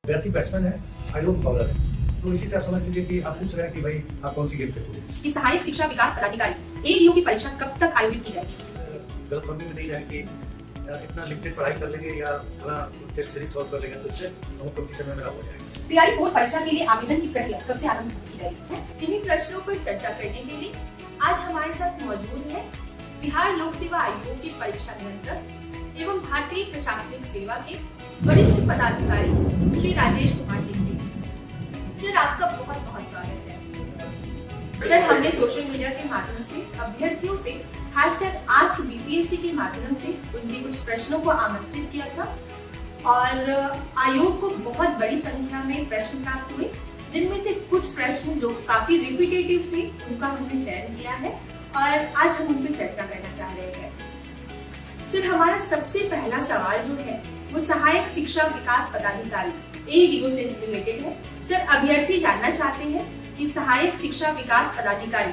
अभ्यर्थी बैट्समैन है, आयोग बॉलर है, तो इसी से आप समझ लीजिए कि आप पूछ रहे हैं कि भाई आप कौन सी गेम खेलोगे। कि सहायक शिक्षा विकास पदाधिकारी एडीओ की परीक्षा कब तक आयोजित की जाएगी? गलतफहमी में नहीं है कि इतना लिमिटेड पढ़ाई कर लेंगे या इतना टेस्ट सीरीज सॉल्व कर लेंगे तो इससे हम कंपटीशन में मेरा हो जाएगा। तैयारी 4 परीक्षा के लिए आवेदन की प्रक्रिया कब से आरंभ की जाएगी? इन्हीं प्रश्नों पर चर्चा करने के लिए आज हमारे साथ मौजूद है बिहार लोक सेवा आयोग के परीक्षा नियंत्रक एवं भारतीय प्रशासनिक सेवा के वरिष्ठ पदाधिकारी श्री राजेश कुमार सिंह जी। सर, आपका बहुत बहुत स्वागत है। सर, हमने सोशल मीडिया के माध्यम से अभ्यर्थियों से #AskBPSC के माध्यम से उनके कुछ प्रश्नों को आमंत्रित किया था और आयोग को बहुत बड़ी संख्या में प्रश्न प्राप्त हुए, जिनमें से कुछ प्रश्न जो काफी रिपीटेटिव थे उनका हमने चयन किया है और आज हम उन पर चर्चा करना चाह रहे हैं। सर, हमारा सबसे पहला सवाल जो है वो सहायक शिक्षा विकास पदाधिकारी एडीओ से रिलेटेड है। सर, अभ्यर्थी जानना चाहते हैं कि सहायक शिक्षा विकास पदाधिकारी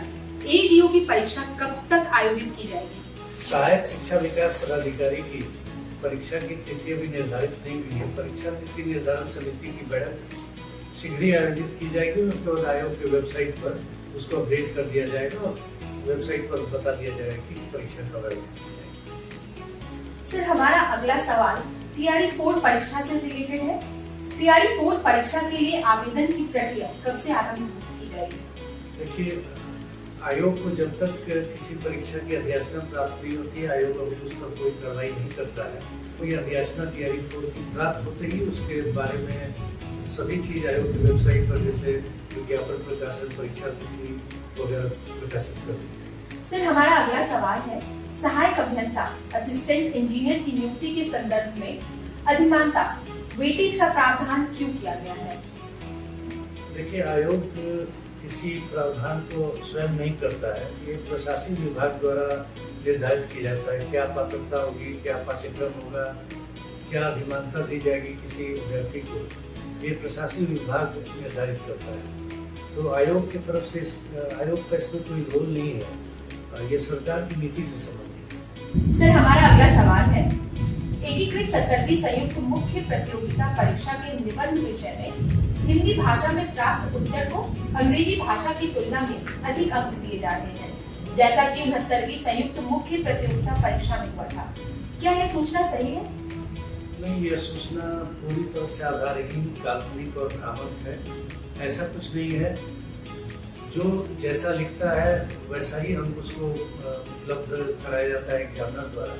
एडीओ की परीक्षा कब तक आयोजित की जाएगी? सहायक शिक्षा विकास पदाधिकारी की परीक्षा की तिथि अभी निर्धारित नहीं हुई है। परीक्षा तिथि निर्धारण समिति की बैठक शीघ्र ही आयोजित की जाएगी। उसके बाद आयोग के वेबसाइट पर उसको अपडेट कर दिया जाएगा और वेबसाइट पर बता दिया जाएगा कि परीक्षा कब आयोजित की जाएगी। सर, हमारा अगला सवाल तैयारी 4 परीक्षा से रिलेटेड है। तैयारी 4 परीक्षा के लिए आवेदन की प्रक्रिया कब से आरंभ की जाएगी? देखिए, आयोग को जब तक किसी परीक्षा की अधियाचना प्राप्त नहीं होती है, आयोग अभी उस पर कोई कार्रवाई नहीं करता है। कोई अधियाचना तैयारी 4 की प्राप्त होते ही उसके बारे में सभी चीज आयोग की वेबसाइट पर जैसे विज्ञापन प्रकाशन, परीक्षा तिथि वगैरह प्रकाशित कर दी जाएगी। सर, हमारा अगला सवाल है सहायक अभियंता असिस्टेंट इंजीनियर की नियुक्ति के संदर्भ में अधिमानता वेटेज का प्रावधान क्यों किया गया है? देखिए, आयोग किसी प्रावधान को स्वयं नहीं करता है। ये प्रशासनिक विभाग द्वारा निर्धारित किया जाता है क्या पात्रता होगी, क्या पाठ्यक्रम होगा, क्या अधिमानता दी जाएगी किसी अभ्यर्थी को। ये प्रशासनिक विभाग निर्धारित करता है। तो आयोग की तरफ से आयोग का इसमें कोई रोल नहीं है, ये सरकार की नीति से संबंधित है। सर, हमारा अगला सवाल है एकीकृत 70वीं संयुक्त मुख्य प्रतियोगिता परीक्षा के निबंध विषय में हिंदी भाषा में प्राप्त उत्तर को अंग्रेजी भाषा की तुलना में अधिक अंक दिए जा रहे हैं, जैसा कि 69वीं संयुक्त मुख्य प्रतियोगिता परीक्षा में हुआ था। क्या यह सूचना सही है? नहीं, यह सूचना पूरी तरह से आधारहीन, काल्पनिक और भ्रामक है। ऐसा कुछ नहीं है। जो जैसा लिखता है वैसा ही अंक उसको उपलब्ध कराया जाता है एग्जामिनर द्वारा।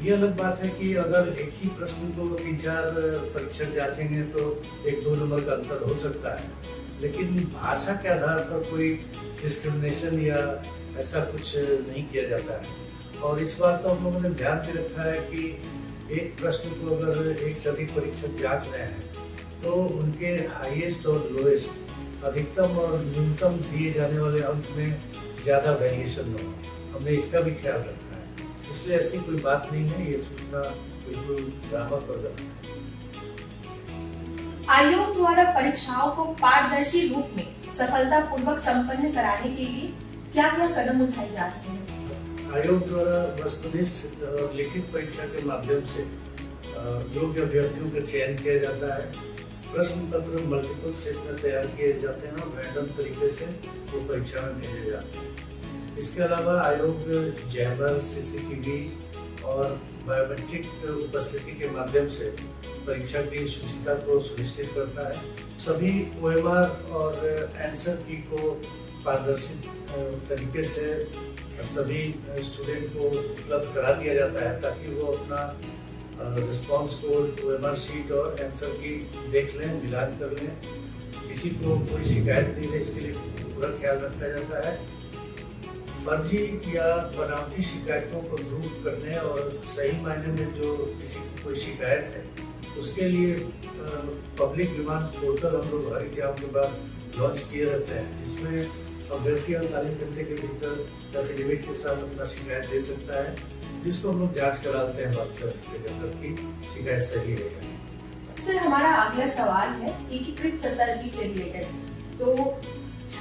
ये अलग बात है कि अगर एक ही प्रश्न को 3-4 परीक्षक जांचेंगे तो 1-2 नंबर का अंतर हो सकता है, लेकिन भाषा के आधार पर कोई डिस्क्रिमिनेशन या ऐसा कुछ नहीं किया जाता है। और इस बार तो हम लोगों ने ध्यान में रखा है कि एक प्रश्न को अगर एक से अधिक परीक्षक जांच रहे हैं तो उनके हाईएस्ट और लोएस्ट, अधिकतम और न्यूनतम दिए जाने वाले अंक में ज्यादा वेरिएशन न हो। हमने इसका भी ख्याल रखा है, इसलिए ऐसी कोई बात नहीं है। ये सूचना बिल्कुल भ्रामक और गलत है। आयोग द्वारा परीक्षाओं को पारदर्शी रूप में सफलतापूर्वक संपन्न कराने के लिए क्या क्या कदम उठाए जा रहे हैं? आयोग द्वारा वस्तुनिष्ठ और लिखित परीक्षा के माध्यम से योग्य अभ्यर्थियों का चयन किया जाता है। प्रश्न पत्र मल्टीपल सेट में तैयार किए जाते हैं और रैंडम तरीके से वो परीक्षा में भेजे जाते हैं। इसके अलावा आयोग जैमर, सीसीटीवी और बायोमेट्रिक उपस्थिति के माध्यम से परीक्षा की शुचिता को सुनिश्चित करता है। सभी OMR और आंसर की को पारदर्शी तरीके से सभी स्टूडेंट को उपलब्ध करा दिया जाता है ताकि वो अपना रिस्पॉन्स कोड, OMR शीट और आंसर की देख लें, मिलान कर लें, किसी को कोई शिकायत नहीं है, इसके लिए पूरा ख्याल रखा जाता है। फर्जी या बनावटी शिकायतों को दूर करने और सही मायने में जो किसी की कोई शिकायत है उसके लिए पब्लिक डिमांड पोर्टल हम लोग हर एग्जाम के बाद लॉन्च किए रहते हैं, जिसमें अभ्यर्थी 48 घंटे के भीतर एफिडेविट के साथ अपना शिकायत दे सकता है, जिसको हम लोग जांच कराते हैं बात करके की शिकायत सही है। सर, हमारा अगला सवाल है एकीकृत 70वीं से रिलेटेड। तो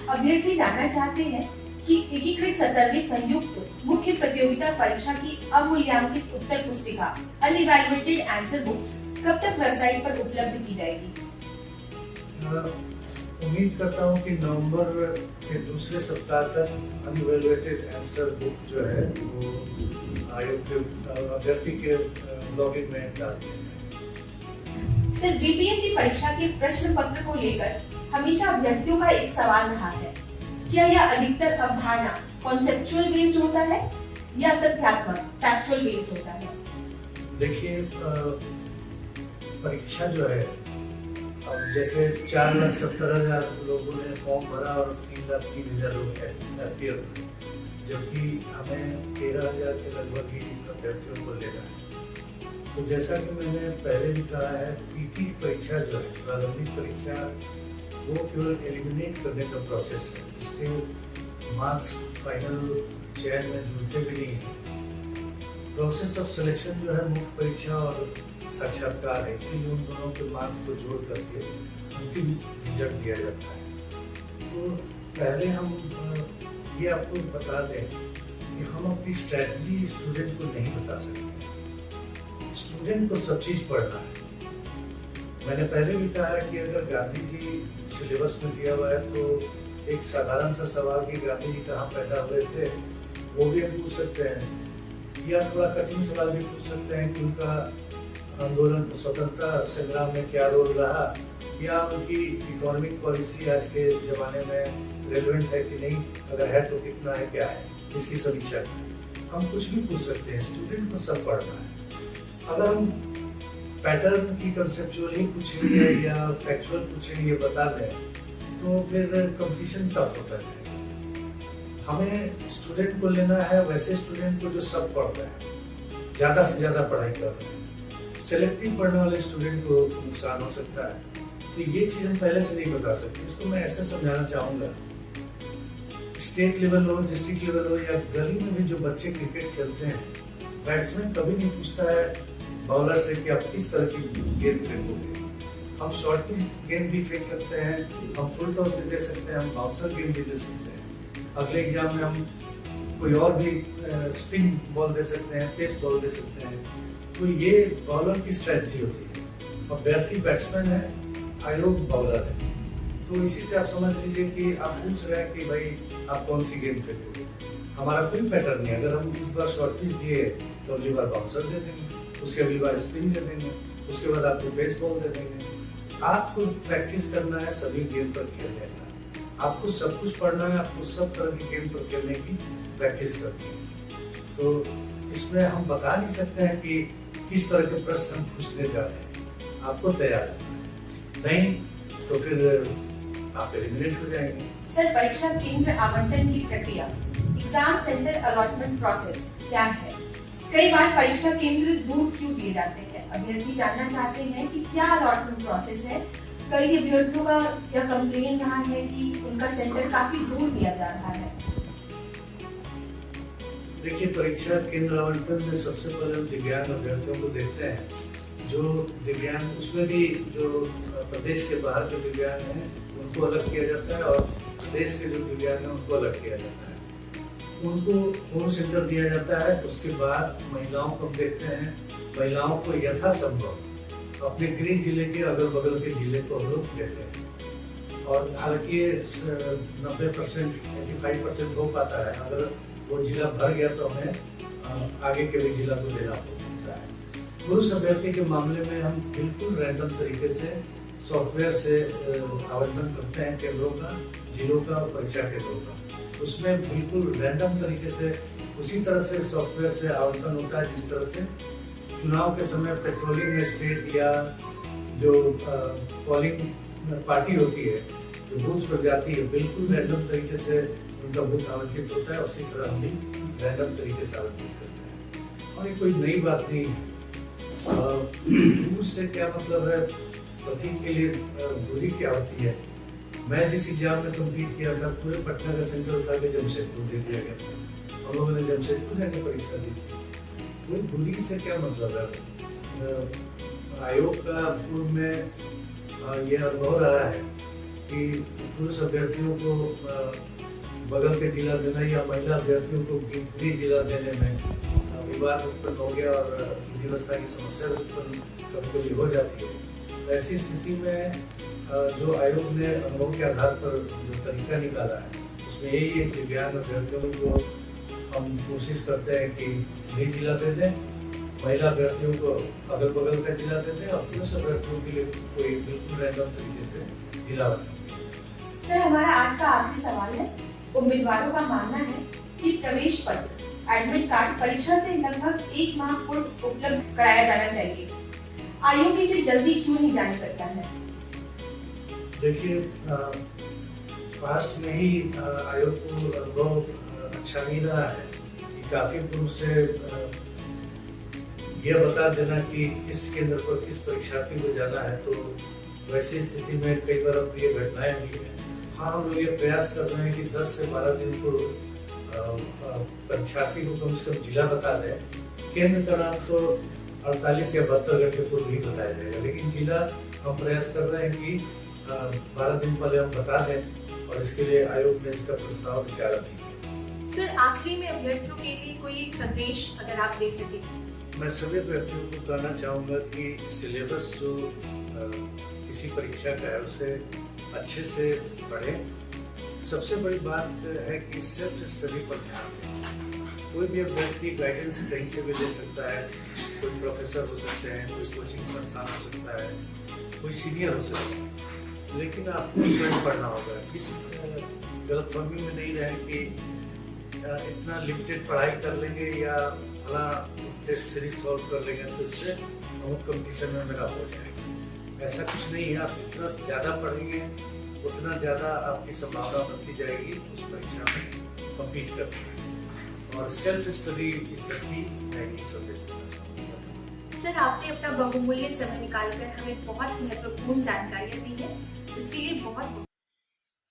अभ्यर्थी जानना चाहते हैं कि एकीकृत 70वीं संयुक्त मुख्य प्रतियोगिता परीक्षा की अमूल्यांकित उत्तर पुस्तिका अनइवैल्यूएटेड आंसर बुक कब तक वेबसाइट पर उपलब्ध की जाएगी? उम्मीद करता हूँ कि नवंबर के दूसरे सप्ताह तक अनइवैल्यूएटेड आंसर बुक जो है वो आयोग के अभ्यर्थी के लॉगिन में डाल दिया जाए। सर, बीपीएससी परीक्षा के प्रश्न पत्र को लेकर हमेशा अभ्यर्थियों का एक सवाल रहा है, क्या यह अधिकतर अवधारणा कॉन्सेप्चुअल बेस्ड होता है या तथ्यात्मक फैक्चुअल बेस्ड होता है? देखिए, परीक्षा जो है, अब जैसे 4,70,000 लोगों ने फॉर्म भरा और 3,03,000 लोग अपियर हुए, जबकि हमें 13,000 के लगभग ही अभ्यर्थियों को लेना है। तो जैसा कि मैंने पहले भी कहा है, पीटी परीक्षा जो है, प्रारंभिक परीक्षा, वो केवल एलिमिनेट करने का प्रोसेस है। इसके मार्क्स फाइनल चयन में जुड़ते भी नहीं है। प्रोसेस ऑफ सिलेक्शन जो है मुख्य परीक्षा और साक्षात्कार है, इसीलिए उन दोनों के मार्क्स को जोड़ करके अंतिम रिजल्ट दिया जाता है। तो पहले हम ये आपको बता दें कि हम अपनी स्ट्रेटजी स्टूडेंट को नहीं बता सकते। स्टूडेंट को सब चीज पढ़ना है। मैंने पहले भी कहा है कि अगर गांधी जी सिलेबस में दिया हुआ है तो एक साधारण सा सवाल कि गांधी जी कहाँ पैदा हुए थे, वो भी हम पूछ सकते हैं, या थोड़ा कठिन सवाल भी पूछ सकते हैं कि उनका आंदोलन स्वतंत्रता संग्राम में क्या रोल रहा, या उनकी इकोनॉमिक पॉलिसी आज के जमाने में रेलेवेंट है कि नहीं, अगर है तो कितना है, क्या है, इसकी समीक्षा करें। हम कुछ भी पूछ सकते हैं, स्टूडेंट को सब पढ़ना है। अगर हम पैटर्न की कंसेप्चुअल ही पूछेंगे या फैक्चुअल पूछेंगे, ये बता दें, तो फिर कंपटीशन टफ होता है। हमें स्टूडेंट को लेना है वैसे स्टूडेंट को जो सब पढ़ रहे हैं, ज्यादा से ज्यादा पढ़ाई कर रहे हैं। सिलेक्टिव पढ़ने वाले स्टूडेंट को नुकसान हो सकता है, तो ये चीज हम पहले से नहीं बता सकते। इसको मैं ऐसे समझाना चाहूंगा, स्टेट लेवल हो, डिस्ट्रिक्ट लेवल हो, या गली में भी जो बच्चे क्रिकेट खेलते हैं, बैट्समैन कभी नहीं पूछता है बॉलर से कि आप किस तरह की गेंद फेंकोगे। हम शॉर्ट पिच गेंद भी फेंक सकते हैं, हम फुल टॉस भी दे सकते हैं, हम बाउंसर गेंद भी दे सकते हैं। अगले एग्जाम में हम कोई और भी स्पिन बॉल दे सकते हैं, पेस बॉल दे सकते हैं। तो ये बॉलर की स्ट्रेटजी होती है। अभ्यर्थी बैट्समैन है, आयोग बॉलर है, तो इसी से आप समझ लीजिए कि आप पूछ रहे हैं कि भाई आप कौन सी गेंद फेंकोगे। हमारा कोई पैटर्न नहीं। अगर हम इस बार शॉर्ट पिच दिए तो अगली बार बाउंसर दे देंगे, उसके अगली बार स्पिन दे देंगे, उसके बाद आपको बेस बॉल दे देंगे। आपको प्रैक्टिस करना है सभी गेम पर खेलने का। आपको सब कुछ पढ़ना है, आपको सब तरह की गेम पर खेलने की प्रैक्टिस करनी है। तो इसमें हम बता नहीं सकते हैं कि किस तरह के प्रश्न हम पूछने जा रहे हैं। आपको तैयार रहना है, नहीं तो फिर आप एलिमिनेट हो जाएंगे। सर, परीक्षा केंद्र आवंटन की प्रक्रिया, एग्जाम सेंटर अलॉटमेंट प्रोसेस क्या है? कई बार परीक्षा केंद्र दूर क्यों दिए जाते हैं? अभ्यर्थी जानना चाहते हैं कि क्या अलॉटमेंट प्रोसेस है। कई अभ्यर्थियों का यह कंप्लेन रहा है कि उनका सेंटर काफी दूर दिया जा रहा है। देखिए, परीक्षा केंद्र आवंटन में सबसे पहले हम दिव्यांग अभ्यर्थियों को देखते हैं। जो दिव्यांग, उसमें भी जो प्रदेश के बाहर के दिव्यांग हैं उनको अलग किया जाता है, और प्रदेश के जो दिव्यांग हैं उनको अलग किया जाता है। उनको होम सेंटर दिया जाता है। उसके बाद महिलाओं को हम देखते हैं, महिलाओं को यथासंभव अपने गृह जिले के अगल बगल के जिले को हम लोग देते हैं। और हालांकि 90% 85% हो पाता है। अगर वो जिला भर गया तो हमें आगे के भी जिला को देना होता है। पुरुष अभ्यर्थी के मामले में हम बिल्कुल रैंडम तरीके से सॉफ्टवेयर से आवंटन करते हैं केंद्रों का, जिलों का और परीक्षा केंद्रों का। उसमें बिल्कुल रैंडम तरीके से उसी तरह से सॉफ्टवेयर से आवंटन होता है जिस तरह से चुनाव के समय पेट्रोलिंग में स्टेट या जो पोलिंग पार्टी होती है, जो बूथ पर जाती है, बिल्कुल रैंडम तरीके से उनका बूथ आवंटित होता है। उसी तरह हम भी रैंडम तरीके से आवंटित करते हैं, और ये कोई नई बात नहीं है। दूर से क्या मतलब है, प्रतीक के लिए दूरी क्या होती है। मैं जिस एग्जाम में कंप्लीट किया था, पूरे पटना का सेंटर उठा के जमशेदपुर दे दिया गया था। हम लोगों ने जमशेदपुर जाकर परीक्षा दी थी। कोई दूरी से क्या मतलब है। आयोग का पूर्व में यह अनुभव रहा है कि पुरुष अभ्यर्थियों को बगल के जिला देना या महिला अभ्यर्थियों को गृह जिला देने में विवाद उत्पन्न हो गया, और व्यवस्था की समस्या उत्पन्न कभी कभी हो जाती है। ऐसी स्थिति में जो आयोग ने अनुभव के आधार पर जो तरीका निकाला है उसमें यही है कि दिव्यांग अभ्यर्थियों को हम कोशिश करते हैं कि भी जिला दे दें, महिला अभ्यर्थियों को अगल बगल का जिला दे दें और पुरुष अभ्यर्थियों के लिए कोई बिल्कुल रैंडम तरीके से जिला बनाए। सर, हमारा आज का आखिरी सवाल है। उम्मीदवारों का मानना है कि प्रवेश पत्र एडमिट कार्ड परीक्षा से लगभग 1 माह पूर्व उपलब्ध कराया जाना चाहिए। आयोग इसे जल्दी क्यों नहीं जारी करता है? देखिए, पास्ट में ही आयोग को अनुभव अच्छा नहीं रहा है। काफी पूर्व से यह बता देना कि किस केंद्र पर किस परीक्षार्थी को जाना है, तो वैसी स्थिति में कई बार अब ये घटनाएं हुई है। हाँ, हम लोग ये प्रयास कर रहे हैं कि 10 से 12 दिन को परीक्षार्थी को कम से कम जिला बता दें। केंद्र का नाम तो 48 या 72 घंटे पूर्व ही बताया जाएगा, लेकिन जिला हम प्रयास कर रहे हैं कि 12 दिन पहले हम बता दें और इसके लिए आयोग ने इसका प्रस्ताव विचार किया। सर, आखिरी में अभ्यर्थियों के लिए कोई संदेश अगर आप दे सके? मैं सभी अभ्यर्थियों को कहना चाहूँगा कि सिलेबस जो किसी परीक्षा का है उसे अच्छे से पढ़ें। सबसे बड़ी बात है कि सेल्फ स्टडी पर ध्यान दें। कोई भी अभ्यर्थी गाइडेंस कहीं से भी ले सकता है, कोई प्रोफेसर हो सकते हैं, कोई कोचिंग संस्थान हो सकता है, कोई सीनियर हो सकता है, लेकिन आपको स्वयं पढ़ना होगा। इस गलतफहमी में नहीं रहे कि इतना लिमिटेड पढ़ाई कर लेंगे या फला टेस्ट सीरीज सॉल्व कर लेंगे तो इससे हम कंपटीशन में मेरा हो जाएगा। ऐसा कुछ नहीं है। आप जितना ज़्यादा पढ़ेंगे उतना ज़्यादा आपकी संभावना बनती जाएगी उस परीक्षा में कम्पीट करने की। और self study is the key, मैं यही संदेश देना चाहूँगा। सर, आपने अपना बहुमूल्य समय निकालकर हमें बहुत महत्वपूर्ण जानकारियाँ दी है, इसके लिए बहुत।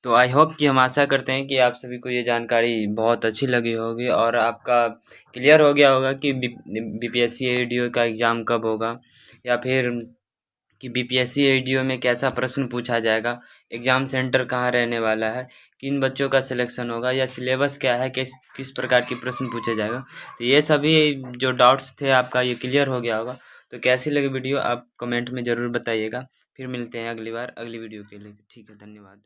तो आई होप कि हम आशा करते हैं कि आप सभी को ये जानकारी बहुत अच्छी लगी होगी और आपका क्लियर हो गया होगा कि बीपीएससी एडीओ का एग्ज़ाम कब होगा, या फिर कि बीपीएससी एडीओ में कैसा प्रश्न पूछा जाएगा, एग्ज़ाम सेंटर कहाँ रहने वाला है, किन बच्चों का सिलेक्शन होगा, या सिलेबस क्या है, किस प्रकार के प्रश्न पूछे जाएगा। तो ये सभी जो डाउट्स थे आपका ये क्लियर हो गया होगा। तो कैसी लगी वीडियो आप कमेंट में ज़रूर बताइएगा। फिर मिलते हैं अगली बार अगली वीडियो के लिए। ठीक है, धन्यवाद।